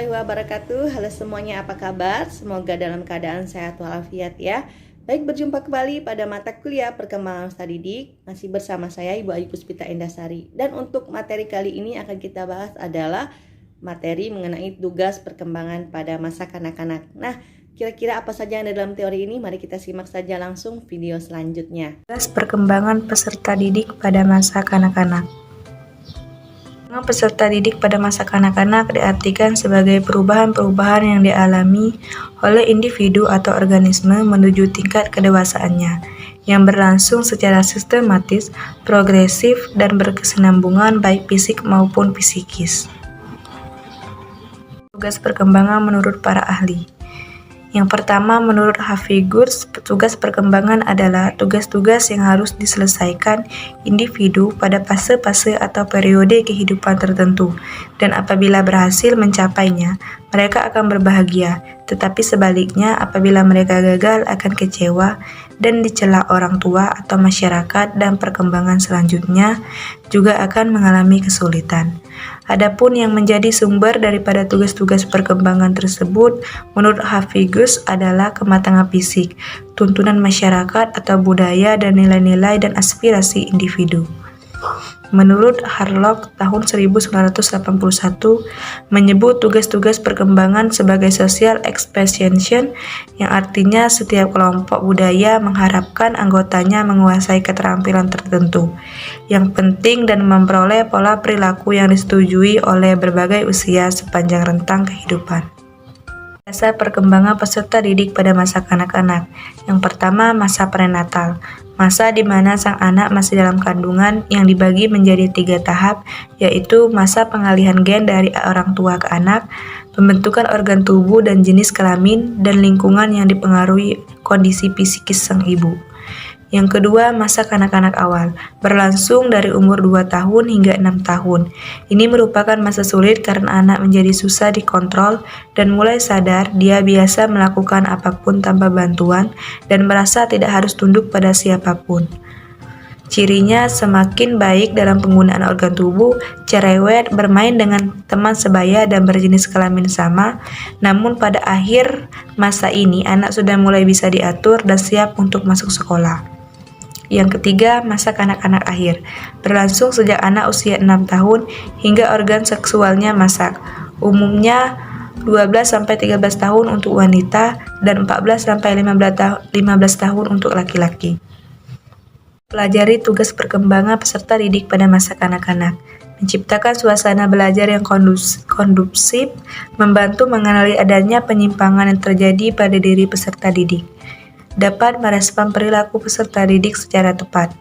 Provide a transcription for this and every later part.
warahmatullahi wabarakatuh. Halo semuanya, apa kabar? Semoga dalam keadaan sehat walafiat ya. Baik, berjumpa kembali pada mata kuliah perkembangan usaha didik. Masih bersama saya Ibu Ayu Puspita Endasari. Dan untuk materi kali ini akan kita bahas adalah materi mengenai tugas perkembangan pada masa kanak-kanak. Nah, kira-kira apa saja yang ada dalam teori ini? Mari kita simak saja langsung video selanjutnya. Tugas perkembangan peserta didik pada masa kanak-kanak. Peserta didik pada masa kanak-kanak diartikan sebagai perubahan-perubahan yang dialami oleh individu atau organisme menuju tingkat kedewasaannya, yang berlangsung secara sistematis, progresif, dan berkesinambungan baik fisik maupun psikis. Tugas perkembangan menurut para ahli. Yang pertama, menurut Hafigus, tugas perkembangan adalah tugas-tugas yang harus diselesaikan individu pada fase-fase atau periode kehidupan tertentu, dan apabila berhasil mencapainya, mereka akan berbahagia, tetapi sebaliknya apabila mereka gagal akan kecewa dan dicela orang tua atau masyarakat, dan perkembangan selanjutnya juga akan mengalami kesulitan. Adapun yang menjadi sumber daripada tugas-tugas perkembangan tersebut menurut Hafigus adalah kematangan fisik, tuntunan masyarakat atau budaya, dan nilai-nilai dan aspirasi individu. Menurut Harlock tahun 1981 menyebut tugas-tugas perkembangan sebagai social expectation, yang artinya setiap kelompok budaya mengharapkan anggotanya menguasai keterampilan tertentu yang penting dan memperoleh pola perilaku yang disetujui oleh berbagai usia sepanjang rentang kehidupan. Masa perkembangan peserta didik pada masa kanak-kanak. Yang pertama, masa prenatal. Masa di mana sang anak masih dalam kandungan yang dibagi menjadi 3 tahap, yaitu masa pengalihan gen dari orang tua ke anak, pembentukan organ tubuh dan jenis kelamin, dan lingkungan yang dipengaruhi kondisi psikis sang ibu. Yang kedua, masa kanak-kanak awal, berlangsung dari umur 2 tahun hingga 6 tahun. Ini merupakan masa sulit karena anak menjadi susah dikontrol dan mulai sadar dia biasa melakukan apapun tanpa bantuan dan merasa tidak harus tunduk pada siapapun. Cirinya semakin baik dalam penggunaan organ tubuh, cerewet, bermain dengan teman sebaya dan berjenis kelamin sama. Namun pada akhir masa ini anak sudah mulai bisa diatur dan siap untuk masuk sekolah. Yang ketiga, masa kanak-kanak akhir, berlangsung sejak anak usia 6 tahun hingga organ seksualnya masak, umumnya 12-13 tahun untuk wanita dan 14-15 tahun untuk laki-laki. Pelajari tugas perkembangan peserta didik pada masa kanak-kanak. Menciptakan suasana belajar yang kondusif, membantu mengenali adanya penyimpangan yang terjadi pada diri peserta didik. Dapat merespon perilaku peserta didik secara tepat.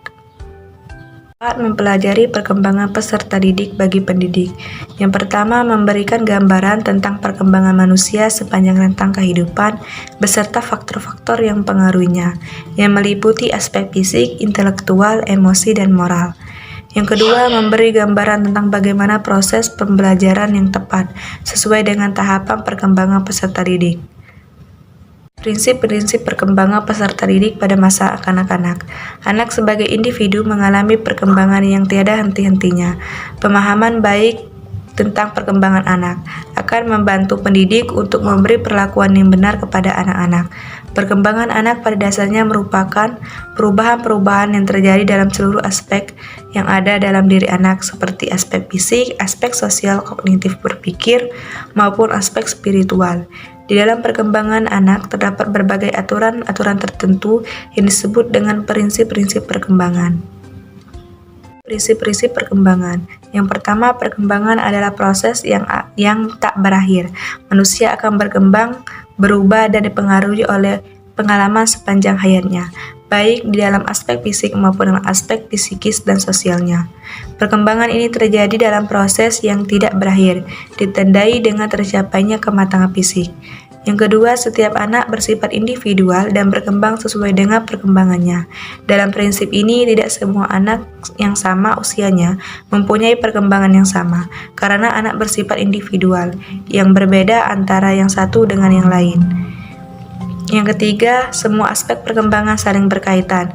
Mempelajari perkembangan peserta didik bagi pendidik. Yang pertama, memberikan gambaran tentang perkembangan manusia sepanjang rentang kehidupan beserta faktor-faktor yang mempengaruhinya, yang meliputi aspek fisik, intelektual, emosi, dan moral. Yang kedua, memberi gambaran tentang bagaimana proses pembelajaran yang tepat sesuai dengan tahapan perkembangan peserta didik. Prinsip-prinsip perkembangan peserta didik pada masa kanak-kanak. Anak sebagai individu mengalami perkembangan yang tiada henti-hentinya. Pemahaman baik tentang perkembangan anak akan membantu pendidik untuk memberi perlakuan yang benar kepada anak-anak. Perkembangan anak pada dasarnya merupakan perubahan-perubahan yang terjadi dalam seluruh aspek yang ada dalam diri anak, seperti aspek fisik, aspek sosial, kognitif berpikir, maupun aspek spiritual. Di dalam perkembangan anak terdapat berbagai aturan-aturan tertentu yang disebut dengan prinsip-prinsip perkembangan. Prinsip-prinsip perkembangan. Yang pertama, perkembangan adalah proses yang tak berakhir. Manusia akan berkembang, berubah, dan dipengaruhi oleh pengalaman sepanjang hayatnya, baik di dalam aspek fisik maupun dalam aspek psikis dan sosialnya. Perkembangan ini terjadi dalam proses yang tidak berakhir, ditandai dengan tercapainya kematangan fisik. Yang kedua, setiap anak bersifat individual dan berkembang sesuai dengan perkembangannya. Dalam prinsip ini, tidak semua anak yang sama usianya mempunyai perkembangan yang sama, karena anak bersifat individual, yang berbeda antara yang satu dengan yang lain. Yang ketiga, semua aspek perkembangan saling berkaitan.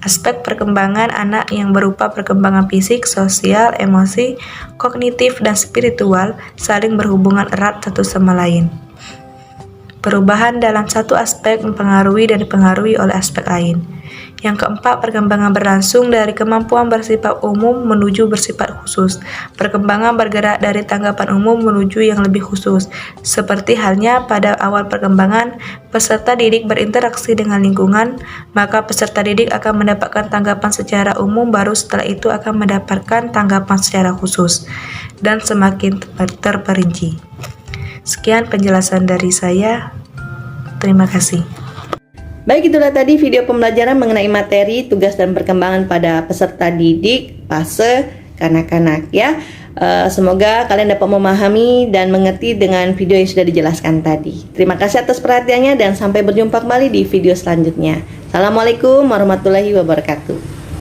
aspek perkembangan anak yang berupa perkembangan fisik, sosial, emosi, kognitif, dan spiritual saling berhubungan erat satu sama lain. Perubahan dalam satu aspek mempengaruhi dan dipengaruhi oleh aspek lain. Yang keempat, perkembangan berlangsung dari kemampuan bersifat umum menuju bersifat khusus. Perkembangan bergerak dari tanggapan umum menuju yang lebih khusus. Seperti halnya pada awal perkembangan, peserta didik berinteraksi dengan lingkungan, maka peserta didik akan mendapatkan tanggapan secara umum, baru setelah itu akan mendapatkan tanggapan secara khusus, dan semakin terperinci. Sekian penjelasan dari saya. Terima kasih. Baik, itulah tadi video pembelajaran mengenai materi, tugas, dan perkembangan pada peserta didik fase kanak-kanak ya. Semoga kalian dapat memahami dan mengerti dengan video yang sudah dijelaskan tadi. Terima kasih atas perhatiannya dan sampai berjumpa kembali di video selanjutnya. Assalamualaikum warahmatullahi wabarakatuh.